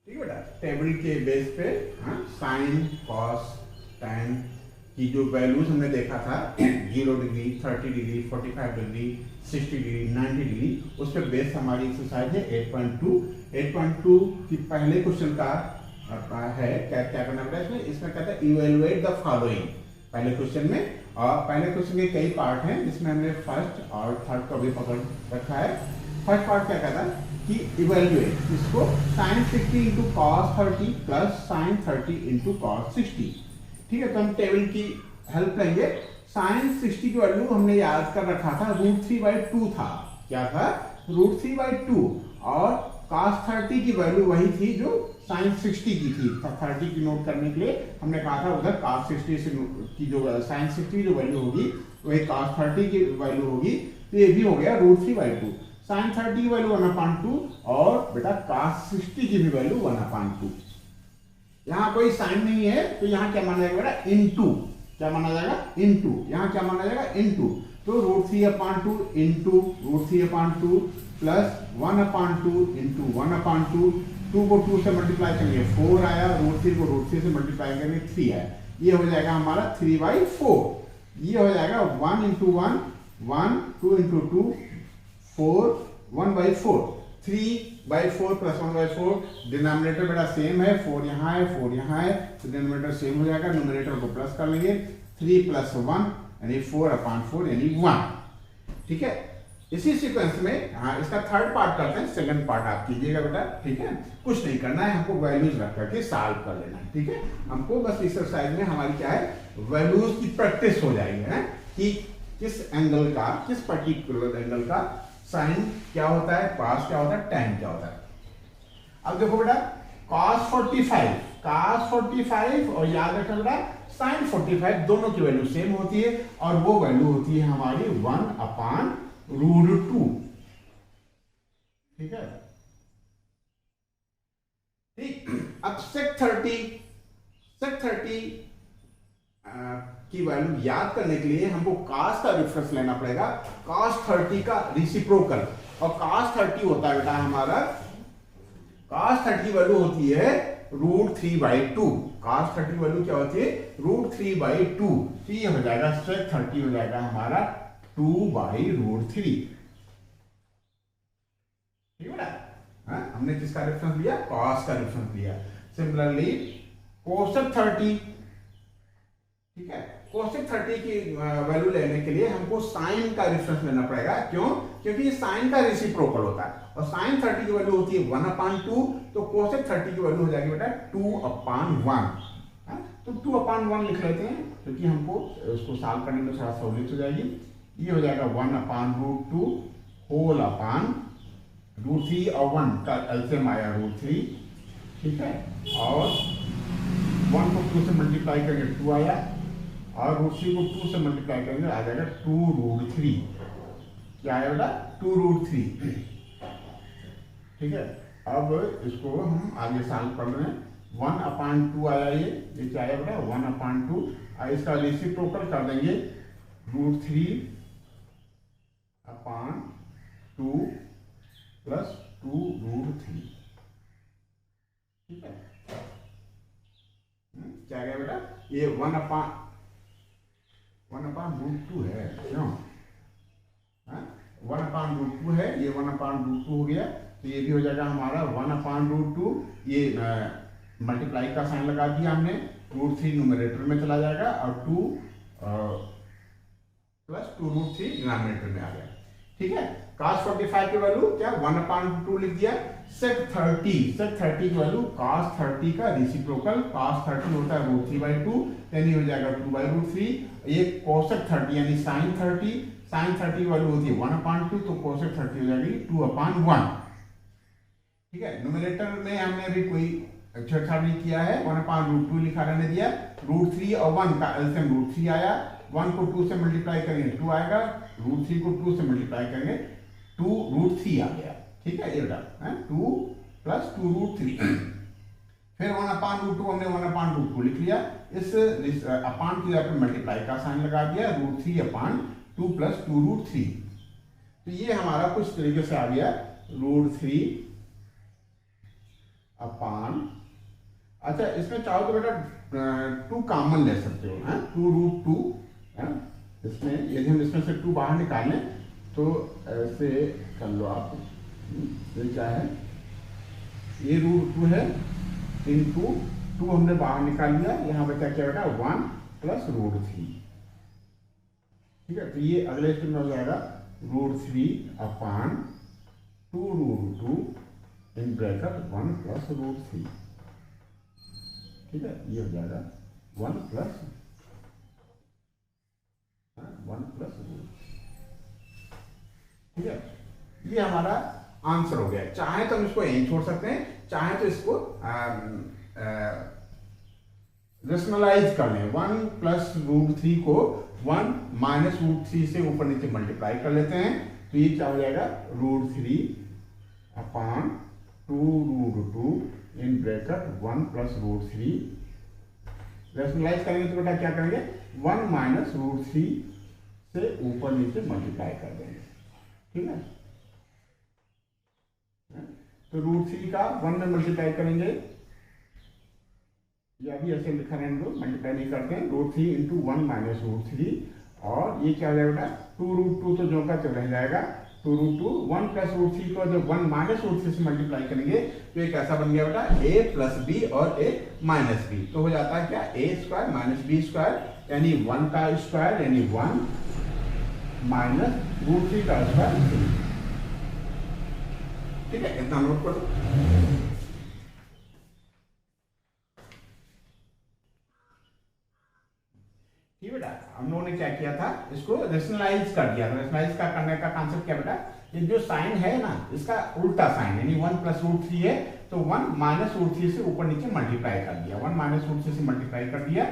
ठीक है बेटा, टेबल के बेस पे साइन कॉस tan की जो वैल्यूज हमने देखा था 0 degree 30 degree 45 degree 60 degree 90 degree, उस पर बेस हमारी एक्सरसाइज है 8.2 की पहले क्वेश्चन का है क्या क्या करना पड़ेगा इसमें। इसमें कहता है इवेलुएट द फॉलोइंग पहले क्वेश्चन में, और पहले क्वेश्चन के कई पार्ट हैं जिसमें हमने फर्स्ट और थर्ड को भी पकड़ रखा है। फर्स्ट पार्ट क्या कहता है कि इवेल्युएट इसको sin 60 into cos 30 plus sin 30 into cos 60। ठीक है, तो हम टेबल की हेल्प लेंगे। sin 60 की वैल्यू हमने याद कर रखा था √3/2 था। क्या था? √3/2। और cos 30 की वैल्यू वही थी जो sin 60 की थी। 30 की नोट करने के लिए हमने कहा था उधर cos 60 से की जो sin 60 की जो वैल्यू होगी वही cos 30 की वैल्यू होगी। तो ये भी हो गया √3/2। sin 30 की वैल्यू 1/2 और बेटा cos 60 की भी वैल्यू 1/2। यहाँ कोई साइन नहीं है तो यहाँ क्या माना जाएगा बेटा? इनटू। क्या माना जाएगा? इनटू। यहाँ क्या माना जाएगा? इनटू। तो √3/2 इंटू √3/2 प्लस 1/2 इंटू 1/2। 2 को 2 से मल्टीप्लाई करेंगे 4 आया, √3 को √3 से मल्टीप्लाई करेंगे 3 आया। ये हो जाएगा हमारा 3/4। ये हो जाएगा 1 इंटू 1 1 2 इंटू 2 4 1/4। 3/4 प्लस 1/4। डिनोमिनेटर बेटा सेम है, 4 यहाँ है 4 यहाँ है, तो डिनोमिनेटर सेम हो जाएगा। न्यूमरेटर को प्लस कर लेंगे 3 प्लस 1 यानी 4/4 यानी 1। ठीक है, इसी सीक्वेंस में इसका थर्ड पार्ट करते हैं। सेकंड पार्ट आप कीजिएगा बेटा। ठीक है, कुछ नहीं करना है, हमको वैल्यूज रख करके सॉल्व कर लेना है। ठीक है, हमको बस एक्सरसाइज में हमारी क्या है, वैल्यूज की प्रैक्टिस हो जाएगी है कि किस एंगल का, किस पर्टिकुलर एंगल का साइन क्या होता है, कॉस क्या होता है, tan क्या होता है। अब देखो बेटा cos 45 और याद रखना बेटा sin 45 दोनों की वैल्यू सेम होती है और वो वैल्यू होती है हमारी 1/√2। ठीक है, ठीक। अब sec 30 की वैल्यू याद करने के लिए हमको cos का रेफरेंस लेना पड़ेगा। cos 30 का रेसिप्रोकल, और cos 30 होता है बेटा हमारा, cos 30 वैल्यू होती है √3/2। cos 30 वैल्यू क्या होती है? √3/2। तो ये हो जाएगा sec 30 हो जाएगा हमारा 2/√3। ठीक है ना? हमने किसका रेफरेंस लिया? cos का रेफरेंस लिया। सिमिलरली cosec 30, ठीक है, cosec 30 की वैल्यू लेने के लिए हमको साइन का रेफरेंस लेना पड़ेगा। क्यों? क्योंकि साइन का रेसिप्रोकल होता है और साइन 30 की वैल्यू होती है 1/2। तो cosec 30 की वैल्यू हो जाएगी बेटा 2/1। तो 2/1 लिख लेते हैं क्योंकि हमको उसको सॉल्व करने में थोड़ा सहूलियत हो जाएगी। ये हो जाएगा 1/√2 होल अपान √3 और 1 का एलसीएम आया √3। ठीक है, और 1 को 2 से मल्टीप्लाई करेंगे 2 आया, और √3 को 2 से मल्टीप्लाई करेंगे आ जाएगा 2√3। क्या आया बेटा? 2√3। ठीक है, अब इसको हम आगे सॉल्व कर रहे हैं। 1/2 आया, ये क्या आया बेटा? 1/2। इसका रेसिप्रोकल कर देंगे √3/2 प्लस 2√3। ठीक है, क्या गया बेटा? ये 1/√2 है। क्यों? 1/√2 है, ये 1/√2 हो गया। तो ये भी हो जाएगा हमारा 1/√2। ये मल्टीप्लाई का साइन लगा दिया हमने, √3 न्यूमरेटर में चला जाएगा और 2 प्लस 2√3 डिनोमिनेटर में आ गया। ठीक है, cos 45 की वैल्यू क्या? 1/2 लिख दिया। sec 30 की वैल्यू cos 30 का रेसिप्रोकल, cos 30 होता है √3/2, यानी हो जाएगा 2/√3। ये cosec 30 यानी sin 30 की वैल्यू होती है 1/2, तो cosec 30 हो जाएगी 2/1। ठीक है, न्यूमरेटर में हमने अभी कोई छेड़छाड़ नहीं किया है, 1/√2 लिखा रहने दिया। √3 और 1 का एलसीएम √3 आया, 1 को 2 से मल्टीप्लाई करेंगे 2 आएगा, √3 को 2 से मल्टीप्लाई करेंगे 2√3 आ गया। ठीक है, ये बेटा 2 प्लस 2√3। फिर 1/√2 हमने 1/√2 लिख लिया। इस अपान की जगह पर मल्टीप्लाई का साइन लगा दिया, √3/2 प्लस 2√3। तो ये हमारा कुछ तरीके से आ गया √3 अपान, अच्छा इसमें चाहो तो बेटा 2 कॉमन ले सकते हो, है 2√2, इसमें यदि हम इसमें से 2 बाहर निकालें तो ऐसे कर लो आप, ये क्या है, ये √2 है, इंटू 2 हमने बाहर निकाल लिया, यहाँ पे क्या बेटा 1 प्लस √3, ठीक है। तो ये अगले स्टेप में हो जाएगा √3 अपान 2√2 इन ब्रैकेट 1 प्लस √3, ठीक है। ये हो जाएगा 1 प्लस √3, ठीक है। ये हमारा आंसर हो गया। चाहे तो हम इसको यहीं छोड़ सकते हैं, चाहे तो इसको रेशनलाइज कर लें। 1 प्लस √3 को 1 माइनस √3 से ऊपर नीचे मल्टीप्लाई कर लेते हैं, तो ये क्या हो जाएगा √3 अपान 2√2 इन ब्रैकेट 1 प्लस √3। रेशनलाइज करेंगे तो बेटा क्या करेंगे, 1 माइनस √3 से ऊपर नीचे मल्टीप्लाई कर देंगे, ठीक है। तो √3 का 1 में मल्टीप्लाई करेंगे, या भी ऐसे लिखा रहने दो, मल्टीप्लाई नहीं करते हैं, √3 इंटू 1 माइनस √3, और ये क्या हो जाएगा बेटा 2√2 तो जो का तो रह जाएगा 2√2, 1 प्लस √3 को जब 1 माइनस √3 से मल्टीप्लाई करेंगे तो ये कैसा बन गया बेटा a प्लस बी और a माइनस बी, तो हो जाता है क्या a square minus B square, यानी 1 का स्क्वायर यानी 1 माइनस √3 का स्क्वायर 3, ठीक है। इतना नोट कर दो। ठीक बेटा, हम लोगों ने क्या किया था, इसको रेशनलाइज कर दिया। रेशनलाइज का करने का कांसेप्ट क्या बेटा, ये जो साइन है ना इसका उल्टा साइन, यानी 1 प्लस √3 है तो 1 माइनस √3 से ऊपर नीचे मल्टीप्लाई कर दिया, 1 माइनस √3 से मल्टीप्लाई कर दिया,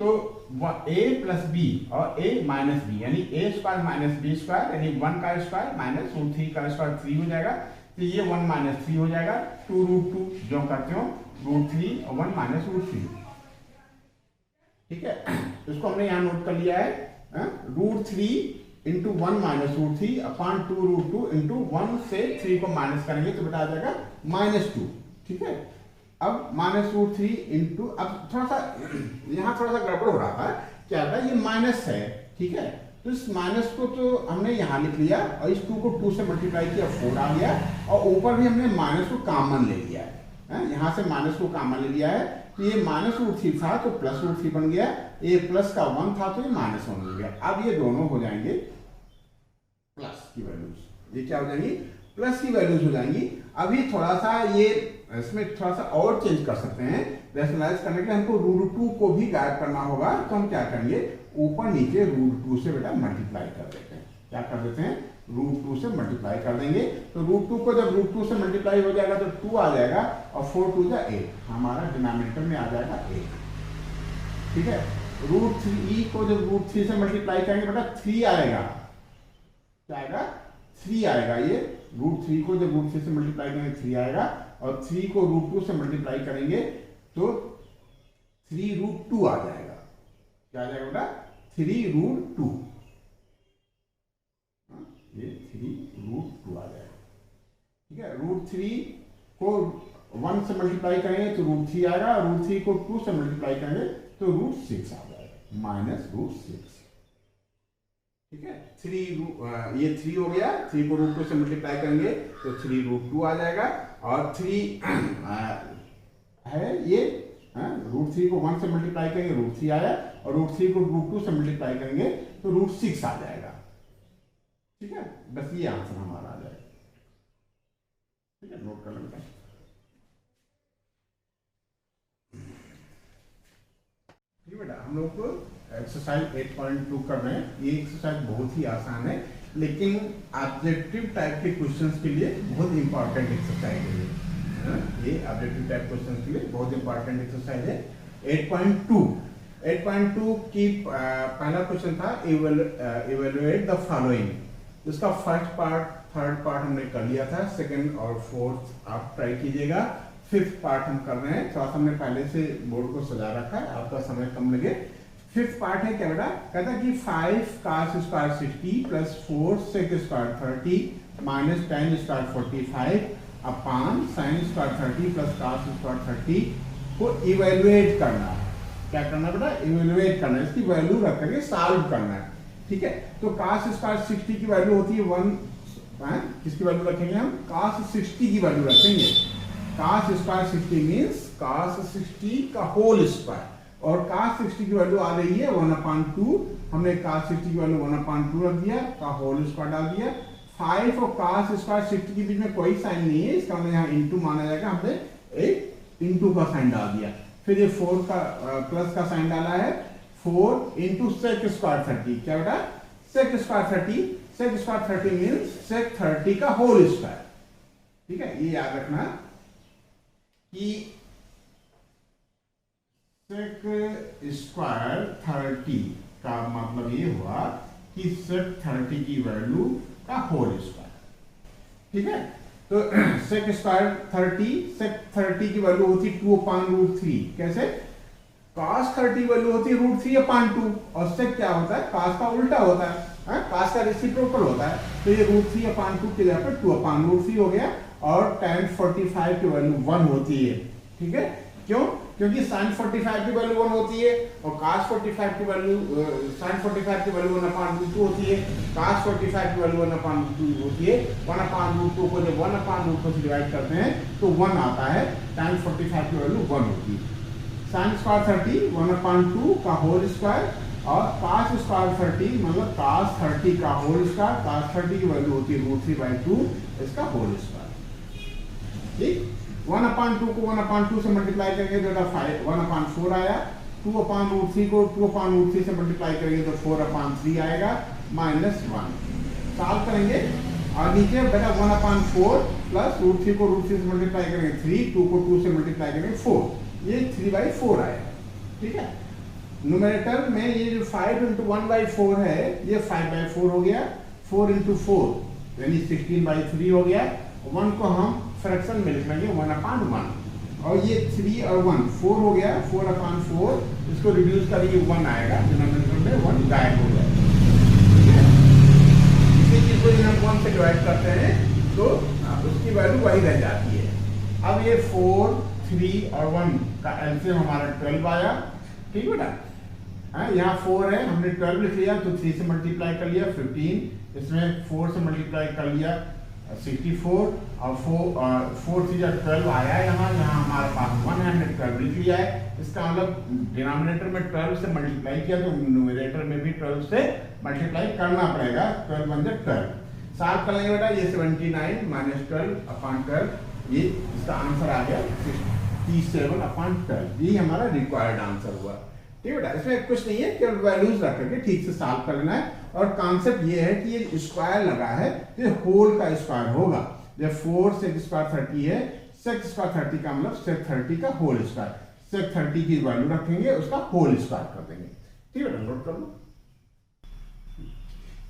तो a प्लस बी और a माइनस बी, यानी a square minus B square, यानी 1 का स्क्वायर माइनस √3 का स्क्वायर 3 हो जाएगा, तो ये 1 माइनस 3 हो जाएगा, 2√2 जो करते हो √3 और 1 माइनस √3, ठीक है। इसको हमने यहाँ नोट कर लिया है, √3 इंटू 1 माइनस √3 अपान 2√2 इंटू 1 से 3 को माइनस करेंगे तो बेटा आ जाएगा -2, ठीक है। अब माइनस √3 इंटू, अब थोड़ा सा यहाँ थोड़ा सा गड़बड़ हो रहा था, क्या था ये माइनस है, ठीक है, तो इस माइनस को तो हमने यहाँ लिख लिया और इस 2 को 2 से मल्टीप्लाई किया 4 आ गया, और ऊपर भी हमने माइनस को कॉमन ले लिया है, यहाँ से माइनस को कॉमन ले लिया है, तो ये माइनस √3 था तो प्लस √3 बन गया, ये प्लस का 1 था तो ये माइनस 1 हो गया। अब ये दोनों हो जाएंगे प्लस की वैल्यूज, ये क्या हो जाएंगी प्लस की वैल्यूज हो जाएंगी। अभी थोड़ा सा ये इसमें थोड़ा सा और चेंज कर सकते हैं, रेशनलाइज करने के लिए हमको √2 को भी गायब करना होगा, तो हम क्या करेंगे ऊपर नीचे √2 से बेटा मल्टीप्लाई कर देते हैं, क्या कर देते हैं √2 से मल्टीप्लाई कर देंगे, तो √2 को जब √2 से मल्टीप्लाई हो जाएगा तो 2 आ जाएगा और 4 2 जा 8, हमारा डिनोमिनेटर में आ जाएगा 8, ठीक है। √3 को जब √3 से मल्टीप्लाई करेंगे बेटा 3 आएगा, क्या आएगा 3 आएगा, ये √3 को जब √3 से मल्टीप्लाई करेंगे 3 आएगा, और 3 को √2 से मल्टीप्लाई करेंगे तो 3√2 आ जाएगा, क्या आ जाएगा बेटा 3√2, ये 3√2 आ जाएगा, ठीक है। √3 को 1 से मल्टीप्लाई करेंगे तो √3 आएगा, और √3 को 2 से मल्टीप्लाई करेंगे तो √6 आ जाएगा, माइनस √6, ठीक है। ये 3 हो गया, 3 को √2 से मल्टीप्लाई करेंगे तो 3√2 आ जाएगा, और 3 है ये, √3 को 1 से मल्टीप्लाई करेंगे √3 आया, और √3 को √2 से मल्टीप्लाई करेंगे तो √6 आ जाएगा, ठीक है। बस ये आंसर हमारा आ जाएगा, ठीक है, नोट कर लेते हैं। ठीक बेटा, हम लोग को एक्सरसाइज 8.2 कर रहे हैं। ये एक्सरसाइज बहुत ही आसान है, लेकिन ऑब्जेक्टिव टाइप के क्वेश्चंस के लिए बहुत इंपॉर्टेंट एक्सरसाइज है ये ऑब्जेक्टिव टाइप क्वेश्चंस के लिए बहुत इंपॉर्टेंट एक्सरसाइज है। 8.2 की पहला क्वेश्चन था इवेलुएट द फॉलोइंग। इसका फर्स्ट पार्ट थर्ड पार्ट हमने कर लिया था, सेकंड और फोर्थ आप ट्राई कीजिएगा। फिफ्थ पार्ट हम कर रहे हैं, थोड़ा सा हमने पहले से बोर्ड को सजा रखा है, आपका समय कम लगे। फिफ्थ पार्ट है क्या बेटा, कहता है कि 5 cos square 60 plus 4 sec square 30 minus 10 square 45 अपान sine square 30 plus cos square 30 को इवेलुएट करना है। क्या करना बेटा? इवेलुएट करना है, इसकी वैल्यू रख करके सॉल्व करना है। ठीक है, तो cos स्क्वायर 60 की वैल्यू होती है 1, किसकी वैल्यू रखेंगे हम? cos 60 की वैल्यू रखेंगे। cos स्क्वायर 60 मींस cos 60 का होल स्क्वायर, और cos 60 की वैल्यू आ रही है 1/2। हमने cos 60 की वैल्यू 1/2 रख दिया, का होल स्क्वायर डाल दिया। 5 और cos स्क्वायर 60 के बीच में कोई साइन नहीं है, इसका मतलब यहाँ इंटू माना जाएगा, हमने एक इंटू का साइन डाल दिया। फिर ये 4 का प्लस का साइन डाला है, 4 इंटू सेक स्क्वायर 30। क्या बेटा? Sec square 30, sec square 30 means sec 30 का होल स्क्वायर। ठीक है, ये याद रखना कि सेक स्क्वायर 30 का मतलब ये हुआ कि सेक 30 की वैल्यू का होल स्क्वायर। ठीक है, तो सेक स्क्वायर 30, सेक 30 की वैल्यू होती है 2/√3। कैसे? cos 30 वैल्यू होती है √3/2, और सेक क्या होता है? cos का उल्टा होता है, cos का रेसिप्रोकल होता है। तो ये √3/2 के जगह पर 2/√3 हो गया, और tan 45 की वैल्यू 1 होती है। ठीक है, क्यों? क्योंकि sin 45 की वैल्यू 1 होती है, और cos 45 की वैल्यू sin 45 की वैल्यू 1/2 होती है, cos 45 की वैल्यू 1/2 होती है। 1/2 को जब 1/2 से डिवाइड करते हैं तो 1 आता है, tan 45 की वैल्यू 1 होती है। sin स्क्वायर 30 1/2 का होल स्क्वायर, और cos स्क्वायर 30 मतलब cos 30 का होल स्क्वायर। cos 30 की वैल्यू होती है √3/2 इसका होल स्क्वायर। ठीक, 1/2 को 1/2 से मल्टीप्लाई करेंगे तो 1/4 आया। 2/√3 को 2/√3 से मल्टीप्लाई करेंगे तो 4/3 आएगा, -1। सॉल्व करेंगे, और नीचे बेटा 1/4 प्लस √3 को √3 से मल्टीप्लाई करेंगे 3, 2 को 2 से मल्टीप्लाई करेंगे 4, ये 3/4 आएगा। ठीक है, न्यूमरेटर में ये जो 5 × 1/4 है, ये 5/4 हो गया। 4 × 4 यानी 16/3 हो गया। 1 को हम फ्रैक्शन में लिख लेंगे 1/1, और ये 3 और 1 4 हो गया, 4/4। इसको रिड्यूस करेंगे 1 आएगा, डिनोमिनेटर में 1 गायब हो जाएगा। इसी चीज को जब हम 1 से डिवाइड करते हैं तो उसकी वैल्यू वही रह जाती है। अब ये 4, 3 और 1 का एलसीएम हमारा 12 आया। ठीक बेटा, यहाँ 4 है, हमने 12 लिख लिया, तो 3 से मल्टीप्लाई कर लिया 15, इसमें 4 से मल्टीप्लाई कर लिया 64, और 4 से 12 आया यहाँ हमारे पास 1 है, हमने 12 लिख लिया है। इसका मतलब डिनोमिनेटर में 12 से मल्टीप्लाई किया तो न्यूमरेटर में भी 12 से मल्टीप्लाई करना पड़ेगा। 12 × 12 सॉल्व कर लेंगे बेटा, ये 79 - 12/12, ये इसका आंसर आ गया 67/12। ये हमारा रिक्वायर्ड आंसर हुआ। ठीक है बेटा, इसमें कुछ नहीं है, केवल वैल्यूज रख करके ठीक से सॉल्व कर लेना है। और कॉन्सेप्ट ये है कि ये स्क्वायर लगा है, ये होल का स्क्वायर होगा। जब 4 सेक स्क्वायर 30 है, सेक स्क्वायर 30 का मतलब सेक 30 का होल स्क्वायर। सेक 30 की वैल्यू रखेंगे, उसका होल स्क्वायर कर देंगे। ठीक है, नोट कर लो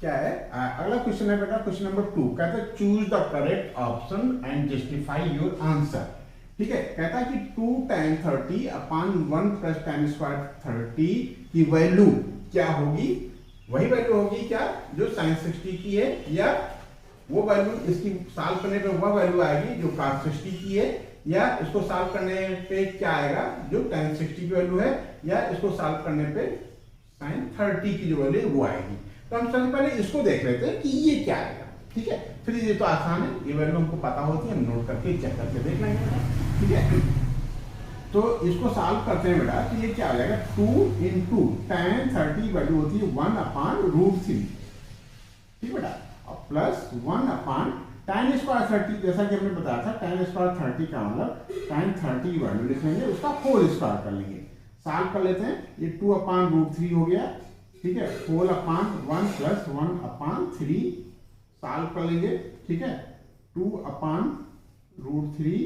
क्या है। अगला क्वेश्चन है बेटा, क्वेश्चन नंबर 2। कहता है choose the correct option and justify your answer. ठीक है, कहता है कि 2 tan 30/1 + tan स्क्वायर 30 की वैल्यू क्या होगी? वही वैल्यू होगी क्या जो sin 60 की है, या वो वैल्यू इसकी सॉल्व करने पे वह वैल्यू आएगी जो cos 60 की है, या इसको सॉल्व करने पे क्या आएगा जो tan 60 की वैल्यू है, या इसको सॉल्व करने पे sin 30 की जो वैल्यू है वो आएगी। तो हम सबसे पहले इसको देख लेते हैं कि ये क्या आएगा। ठीक है, फिर ये तो आसान है, ये वैल्यू हमको पता होती है, हम नोट करके चेक करके देख लेंगे। ठीक है, तो इसको सॉल्व करते हैं बेटा, तो ये क्या हो जाएगा 2 × tan 30 वैल्यू होती है 1/√3। ठीक बेटा, और प्लस 1 tan स्क्वायर 30, जैसा कि हमने बताया था tan स्क्वायर 30 का मतलब tan 30 वैल्यू लिख लेंगे, उसका होल स्क्वायर कर लेंगे। सॉल्व कर लेते हैं, ये 2/√3 हो गया। ठीक है, 4/1 + 1/3 सॉल्व कर लेंगे। ठीक है, 2/√3,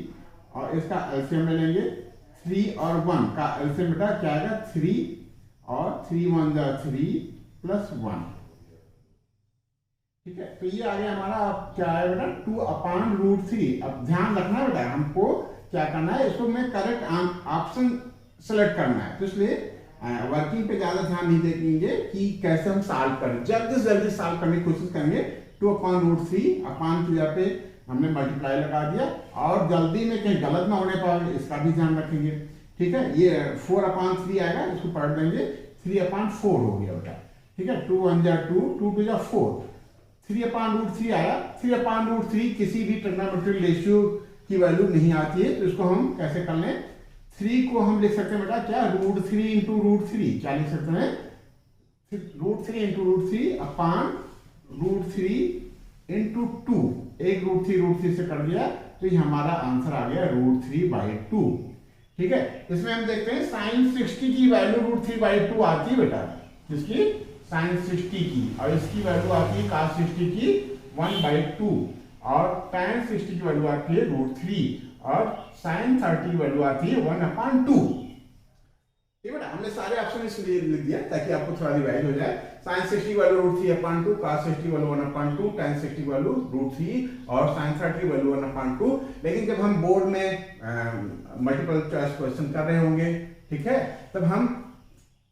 और इसका एलसीएम ले लेंगे। 3 और 1 का एलसीएम बेटा क्या आएगा 3, और 3 × 1 = 3 + 1। ठीक है, तो ये आ गया हमारा क्या है बेटा 2/√3। अब ध्यान रखना बेटा, हमको क्या करना है, इसको में करेक्ट ऑप्शन सेलेक्ट करना है, तो इसलिए वर्किंग पे ज्यादा ध्यान नहीं देंगे कि कैसे हम सॉल्व करें। जल्दी से जल्दी सॉल्व करने की कोशिश करेंगे। 2/√3 अपान की जगह पे हमने मल्टीप्लाई लगा दिया, और जल्दी में कहीं गलत ना होने पाए इसका भी ध्यान रखेंगे। ठीक है, ये 4/3 आएगा, इसको पढ़ देंगे 3/4 हो गया बेटा। ठीक है, 2 1 जा 2, 2 2 जा 4, 3/√3 आया। 3/√3 किसी भी ट्रिग्नोमेट्रिक रेशियो की वैल्यू नहीं आती है, तो इसको हम कैसे कर लें, 3 को हम लिख सकते हैं बेटा क्या, √3 इंटू √3, क्या लिख सकते हैं, √3 इंटू √3 अपान √3 इंटू 2, एक √3 से कर दिया, तो ये हमारा आंसर आ गया √3/2। ठीक है, इसमें हम देखते हैं sin 60 की वैल्यू √3/2 आती है बेटा, जिसकी sin 60 की, और इसकी वैल्यू आती है cos 60 की 1/2, और tan 60 की वैल्यू आती है √3, और sin 30 की वैल्यू आती है 1/2। ठीक है बेटा, हमने सारे ऑप्शन इसलिए लिख दिया ताकि आपको थोड़ा रिवाइज हो जाए। sin 60 की वैल्यू √3/2, cos 60 की वैल्यू 1/2, tan 60 की वैल्यू √3, और sin 30 की वैल्यू 1/2। लेकिन जब हम बोर्ड में मल्टीपल चॉइस क्वेश्चन कर रहे होंगे, ठीक है, तब हम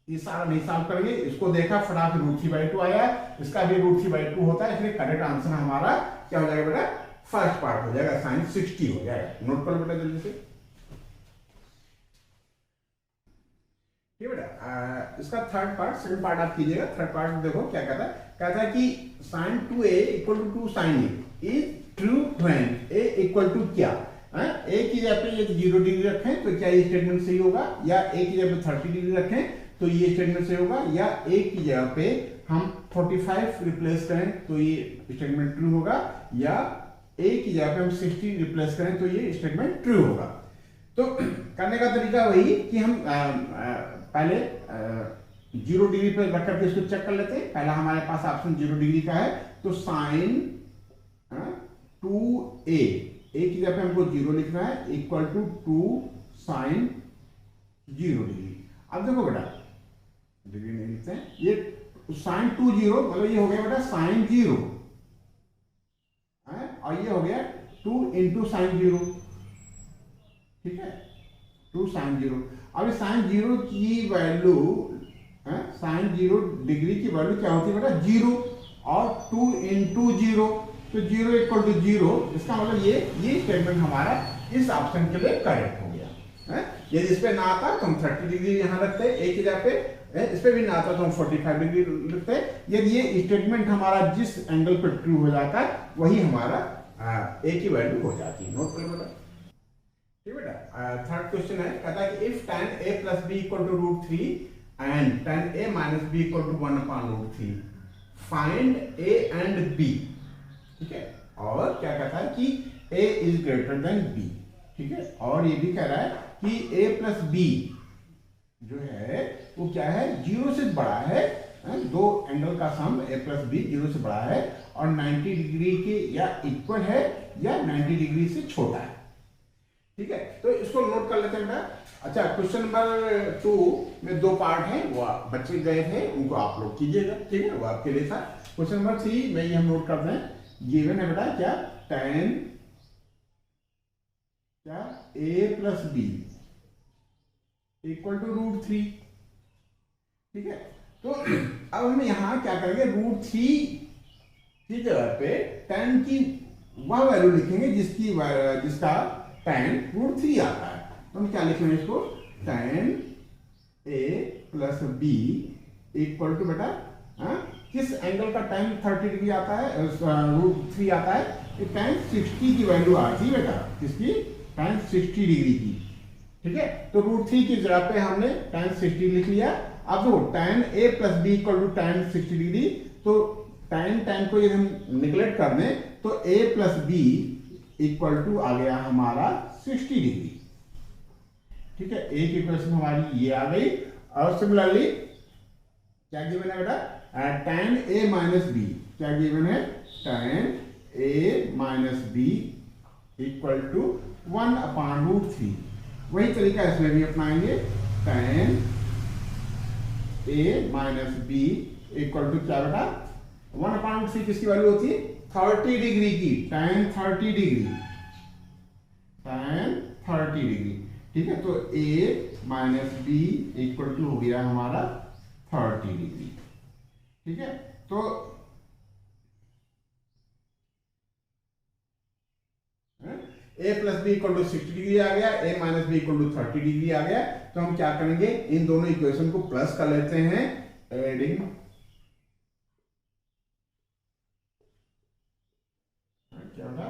ये सारा नहीं सॉल्व करेंगे, इसको देखा फटाफट √3/2 आया, इसका भी √3/2 होता है, इसलिए करेक्ट आंसर हमारा क्या हो जाएगा बेटा, फर्स्ट पार्ट हो जाएगा, sin 60 हो जाएगा। नोट करो बेटा जल्दी से। ठीक है बेटा, इसका थर्ड पार्ट, सेकंड पार्ट आप कीजिएगा। थर्ड पार्ट देखो क्या कहता है कि sin 2a = 2 sin a is true when a = क्या, a की जगह पे यदि 0 डिग्री रखें तो क्या ये स्टेटमेंट सही होगा, या a की जगह पे 30 डिग्री रखें तो ये स्टेटमेंट सही होगा, या a की जगह पे हम 45 रिप्लेस करें तो ये स्टेटमेंट ट्रू होगा, या a की जगह पे हम 60 रिप्लेस करें तो ये स्टेटमेंट ट्रू होगा। तो करने का तरीका वही कि हम पहले 0 डिग्री पर रख करके इसको चेक कर लेते हैं। पहला हमारे पास ऑप्शन 0 डिग्री का है, तो sin 2a, a की जगह पे हमको 0 लिखना है, इक्वल टू 2 sin 0 डिग्री। अब देखो बेटा, डिग्री नहीं लिखते हैं, ये sin 2 0 मतलब ये हो गया बेटा sin 0, और ये हो गया 2 इंटू sin 0। ठीक है, 2 sin 0। अब sin 0 की वैल्यू, sin 0 डिग्री की वैल्यू क्या होती है बेटा, 0, और 2 इंटू 0, तो 0 इक्वल टू 0, इसका मतलब ये स्टेटमेंट हमारा इस ऑप्शन के लिए करेक्ट हो गया। यदि इस पे ना आता तो हम 30 डिग्री यहाँ रखते हैं, एक की जगह पे, इस पे भी ना आता तो हम 45 डिग्री रखते हैं। यदि ये स्टेटमेंट हमारा जिस एंगल पर ट्रू हो जाता है वही हमारा ए की वैल्यू हो जाती है। नोट कर लो बेटा। ठीक है बेटा, थर्ड क्वेश्चन है, कहता है कि if tan a plus b equal to √3 and tan a minus b equal to 1/√3, find a and b। ठीक है, और क्या कहता है कि a is greater than b। ठीक है, और ये भी कह रहा है कि a plus b जो है वो क्या है, 0 से बड़ा है, दो एंगल का सम a plus b 0 से बड़ा है, और 90 डिग्री के या इक्वल है या 90 डिग्री से छोटा है। ठीक है, तो इसको नोट कर लेते हैं बेटा। अच्छा, क्वेश्चन नंबर 2 में 2 पार्ट हैं, वो बच्चे गए थे, उनको आप लोग कीजिएगा। ठीक है, वो आपके लिए था। क्वेश्चन नंबर 3 में ये हम नोट करते हैं, गिवन है बेटा क्या, tan क्या a plus b equal to √3। ठीक है, तो अब हम यहाँ क्या करेंगे, √3 की जगह पे tan की वह वैल्यू लिखेंगे जिसका tan √3 आता है। तो हम क्या लिखेंगे इसको, tan a plus b equal to बेटा किस एंगल का tan 30 डिग्री आता है, √3 आता है, tan 60 की वैल्यू आती है बेटा, किसकी, tan 60 डिग्री की। ठीक है, तो √3 की जगह पे हमने tan 60 लिख लिया। अब देखो tan a plus b equal to tan 60 degree, तो tan को यदि हम निगलेक्ट कर दें तो a plus b equal to आ गया हमारा 60 डिग्री। ठीक है, एक इक्वेशन हमारी ये आ गई। और सिमिलरली क्या गिवन है बेटा, tan a minus b, क्या गिवन है, tan a minus b equal to 1/√3। वही तरीका इसमें भी अपनाएंगे, tan a minus b equal to क्या बेटा, 1/√3 किसकी वैल्यू होती है, 30 डिग्री की, tan 30 डिग्री, tan 30 डिग्री। ठीक है, तो a minus b equal to हो गया हमारा 30 डिग्री। ठीक है, तो A plus B equal to 60 degree आ गया, A minus B equal to 30 degree आ गया। तो हम क्या करेंगे, इन दोनों इक्वेशन को प्लस कर लेते हैं, एडिंग क्या होगा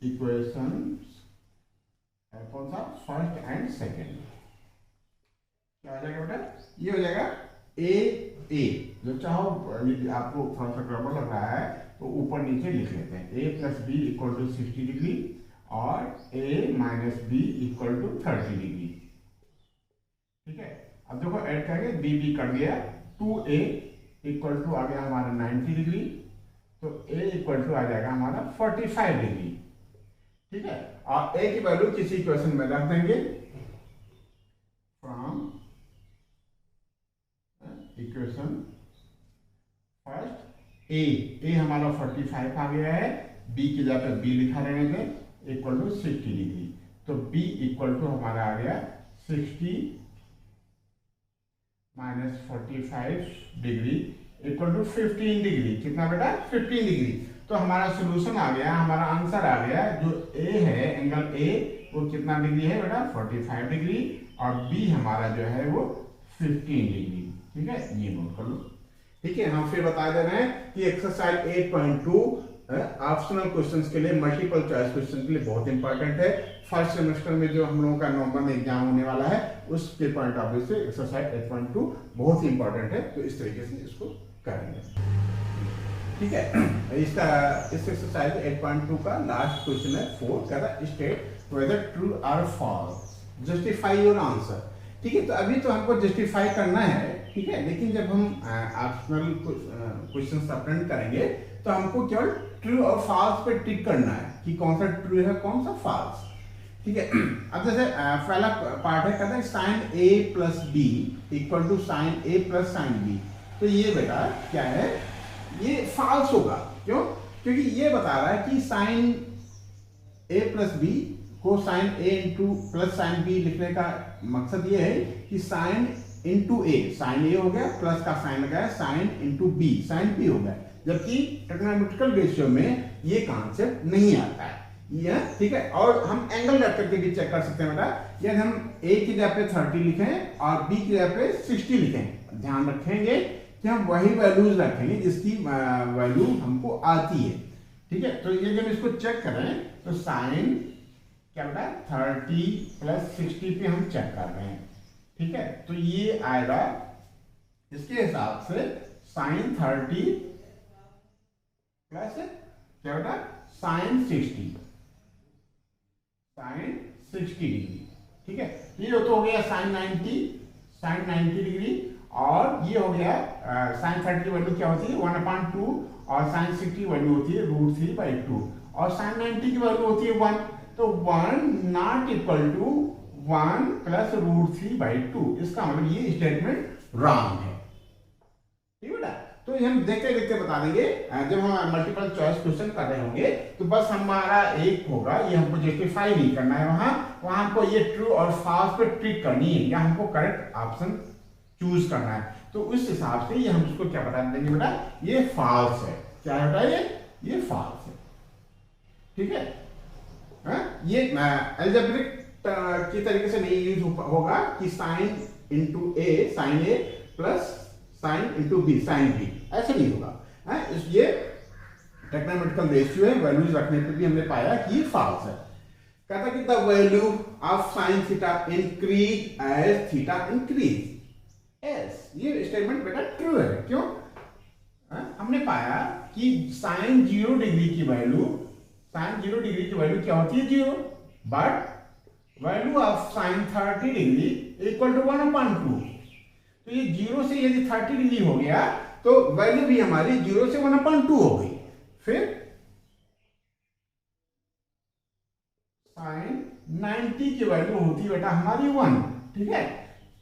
इक्वेशन कौन सा, फर्स्ट एंड सेकेंड, क्या हो जाएगा बेटा, ये हो जाएगा ए जो चाहो आपको थोड़ा सा गड़बड़ लग रहा है तो ऊपर नीचे लिख लेते हैं, A plus B equal to 60 degree और A minus B equal to 30 degree. ठीक है, अब देखो ऐड करेंगे, बी बी कर दिया, 2a इक्वल टू आ गया हमारा 90 डिग्री, तो a इक्वल टू आ जाएगा हमारा 45 डिग्री। ठीक है, और a की वैल्यू किसी इक्वेशन में रख देंगे, फ्रॉम इक्वेशन फर्स्ट ए हमारा 45 आ गया है, b की जगह पे b लिखा रहने थे इक्वल टू 60 डिग्री, तो b इक्वल टू हमारा आ गया 60 minus 45 degree equal to 15 degree. कितना बेटा, 15 डिग्री। तो हमारा सोल्यूशन आ गया, हमारा आंसर आ गया, जो ए है एंगल ए वो कितना डिग्री है बेटा, 45 डिग्री, और बी हमारा जो है वो 15 डिग्री। ठीक है, ये नोट कर लो। ठीक है, हम फिर बता दे रहे हैं कि एक्सरसाइज 8.2 ऑप्शनल क्वेश्चंस के लिए, मल्टीपल चॉइस क्वेश्चन के लिए बहुत इंपॉर्टेंट है। फर्स्ट सेमेस्टर में जो हम लोगों का नवंबर में एग्जाम होने वाला है उसके पॉइंट ऑफ व्यू से एक्सरसाइज 8.2 बहुत ही इंपॉर्टेंट है, तो इस तरीके से इसको करेंगे। ठीक है, इस एक्सरसाइज 8.2 का लास्ट क्वेश्चन है 4, कहता है स्टेट वेदर ट्रू और फॉल्स, जस्टिफाई योर आंसर। ठीक है, तो अभी तो हमको जस्टिफाई करना है, ठीक है, लेकिन जब हम ऑप्शनल क्वेश्चन अटेंड करेंगे तो हमको केवल ट्रू और फॉल्स पे टिक करना है कि कौन सा ट्रू है कौन सा फॉल्स। ठीक है, अब जैसे पहला पार्ट है, कहता है sine A plus B equal to sine A plus sine B. तो ये बेटा क्या है, ये फॉल्स होगा। क्यों? क्योंकि ये बता रहा है कि साइन ए प्लस बी को sine A into plus sine B लिखने का मकसद ये है कि sine into A, sine A हो गया, प्लस का साइन लगाया, sine into B, sine B हो गया, जबकि ट्रिग्नोमेट्रिकल रेशियो में ये कॉन्सेप्ट नहीं आता है। ये ठीक है, और हम एंगल रख करके भी चेक कर सकते हैं बेटा, यदि हम ए की जगह पे 30 लिखें और बी की जगह पे 60 लिखें, ध्यान रखेंगे कि हम वही वैल्यूज रखेंगे जिसकी वैल्यू हमको आती है। ठीक है, तो ये जब इसको चेक करें तो साइन क्या बेटा 30 प्लस 60 पे हम चेक कर रहे हैं। ठीक है, तो ये आएगा इसके हिसाब से साइन 30 प्लस क्या बेटा साइन 60, साइन 60 डिग्री। ठीक है, ये तो हो गया साइन 90 डिग्री, और ये हो गया साइन 30 की वैल्यू क्या होती है 1/2, और साइन 60 वैल्यू होती है √3/2, और साइन 90 की वैल्यू होती है 1, तो 1 नॉट इक्वल टू 1 प्लस √3/2। इसका मतलब ये स्टेटमेंट रॉन्ग है। ठीक है बेटा, तो ये हम देखते देखते बता देंगे। जब हम मल्टीपल चॉइस क्वेश्चन कर रहे होंगे तो बस हमारा एक होगा, ये हमको जस्टिफाई नहीं करना है, वहां हमको ये ट्रू और फॉल्स पे ट्रिक करनी है, या हमको करेक्ट ऑप्शन चूज करना है। तो उस हिसाब से ये हम उसको क्या बता देंगे बेटा, ये फॉल्स है। क्या है बेटा, ये फॉल्स है। ठीक है, ये अलजेब्रिक की तरीके से नहीं यूज होगा कि sine into A, sine A plus sine into B, sine B, ऐसे नहीं होगा। ये ट्रिग्नोमेट्रिकल रेशियो है, वैल्यूज रखने पर भी हमने पाया कि ये फॉल्स है। कहता कि the value of sine theta increase as theta increases, ये स्टेटमेंट बेटा ट्रू है। क्यों? हमने पाया कि साइन 0 डिग्री की वैल्यू, साइन 0 डिग्री की वैल्यू क्या होती है 0, but value of sine 30 degree equal to 1/2। तो ये 0 से यदि 30 डिग्री हो गया तो वैल्यू भी हमारी 0 से 1/2 हो गई। फिर साइन 90 की वैल्यू होती बेटा हमारी 1। ठीक है,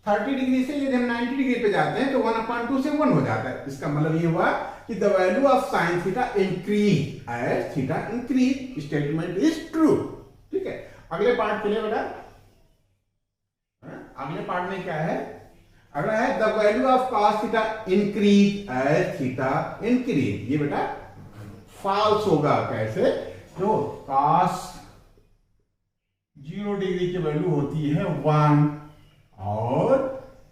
30 डिग्री से यदि हम 90 डिग्री पे जाते हैं तो 1/2 से 1 हो जाता है। इसका मतलब ये हुआ कि the value of sine theta increase as theta increase, statement is true. ठीक है, अगले पार्ट के लिए बेटा, अगले पार्ट में क्या है, अगला है the value of cos theta increase as theta increase. ये बेटा फॉल्स होगा। कैसे? तो cos की वैल्यू होती है 1 और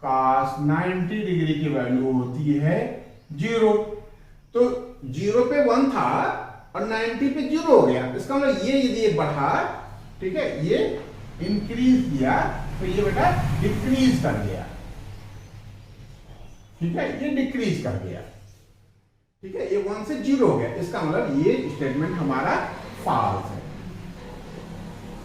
cos 90 डिग्री की वैल्यू होती है 0। तो 0 पे 1 था और 90 पे 0 हो गया। इसका मतलब ये यदि ये बढ़ा, ठीक है, ये इंक्रीज किया तो ये बेटा डिक्रीज कर गया, ठीक है, ये डिक्रीज कर गया, ठीक है, ये 1 से 0 हो गया। इसका मतलब ये स्टेटमेंट हमारा फॉल्स है,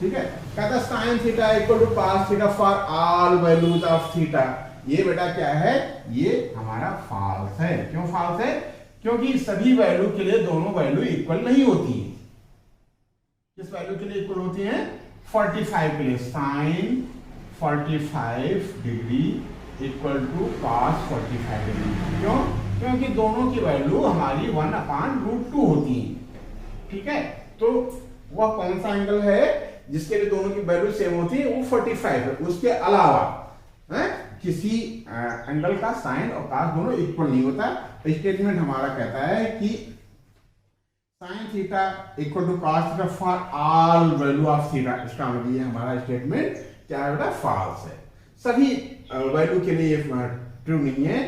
ठीक है। कहता sine theta equal to cos theta for all values of theta, ये बेटा क्या है, ये हमारा फॉल्स है। क्यों फॉल्स है? क्योंकि सभी वैल्यू के लिए दोनों वैल्यू इक्वल नहीं होती है। किस वैल्यू के लिए इक्वल होती है? 45 के लिए sine 45 degree equal to cos 45 degree. क्यों? क्योंकि दोनों की वैल्यू हमारी 1/√2 होती है, ठीक है। तो वह कौन सा एंगल है जिसके लिए दोनों की वैल्यू सेम होती है? वो 45 है। उसके अलावा किसी एंगल का साइन और कॉस दोनों इक्वल नहीं होता। स्टेटमेंट हमारा कहता है कि sine theta equal to cos theta for all value of theta. इसका मतलब ये हमारा स्टेटमेंट क्या है बेटा? फॉल्स है। सभी वैल्यू के लिए ट्रू नहीं है।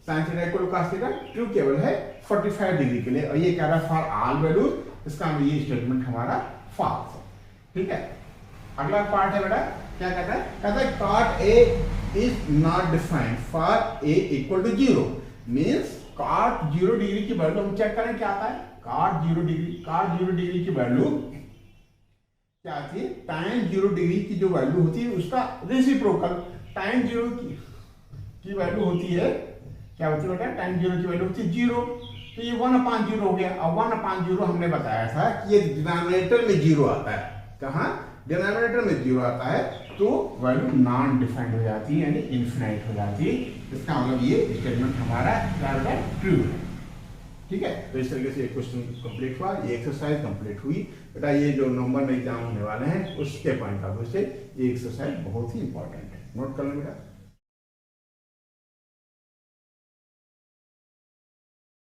Sine theta equal to cos theta true केवल है 45 डिग्री के लिए, और ये कह रहा है फॉर ऑल वैल्यू। इसका मतलब ये स्टेटमेंट हमारा फॉल्स है, ठीक है। अगला पार्ट है बेटा, क्या कहता है? कहता है cot A is not defined for A equal to 0 means cot 0 degree की वैल्यू हम चेक करें क्या आता है। cot 0 डिग्री की वैल्यू क्या आती है? tan 0 डिग्री की जो वैल्यू होती है उसका रेसिप्रोकल tan 0 की वैल्यू होती है, क्या होती है बेटा? tan 0 की वैल्यू होती है 0। तो ये 1/0 हो गया। अब 1/0 हमने बताया था कि ये डिनोमिनेटर में 0 आता है। कहाँ? डिनोमिनेटर में 0 आता है तो वैल्यू नॉन डिफाइंड हो जाती है, यानी इनफिनाइट हो जाती है। इसका मतलब ये स्टेटमेंट हमारा क्या होता है? ट्रू है, ठीक है। तो इस तरीके से ये क्वेश्चन कंप्लीट हुआ, ये एक्सरसाइज कंप्लीट हुई बेटा। ये जो नंबर में एग्जाम होने वाले हैं उसके पॉइंट ऑफ व्यू से ये एक्सरसाइज बहुत ही इंपॉर्टेंट है, नोट कर लो बेटा।